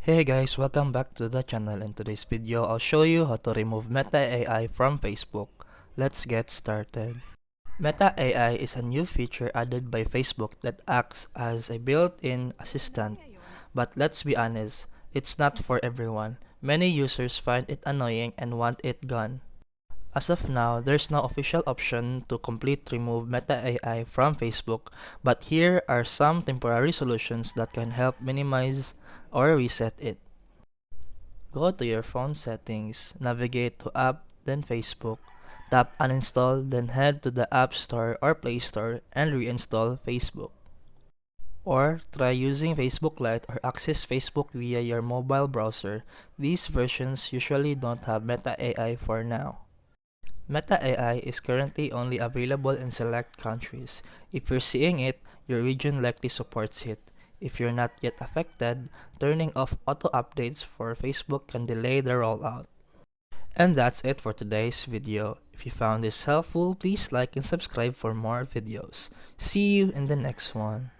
Hey guys, welcome back to the channel. In today's video, I'll show you how to remove Meta AI from Facebook. Let's get started. Meta AI is a new feature added by Facebook that acts as a built-in assistant. But let's be honest, it's not for everyone. Many users find it annoying and want it gone. As of now, there's no official option to completely remove Meta AI from Facebook, but here are some temporary solutions that can help minimize or reset it. Go to your phone settings, navigate to App, then Facebook, tap Uninstall, then head to the App Store or Play Store and reinstall Facebook. Or try using Facebook Lite or access Facebook via your mobile browser. These versions usually don't have Meta AI for now. Meta AI is currently only available in select countries. If you're seeing it, your region likely supports it. If you're not yet affected, turning off auto updates for Facebook can delay the rollout. And that's it for today's video. If you found this helpful, please like and subscribe for more videos. See you in the next one.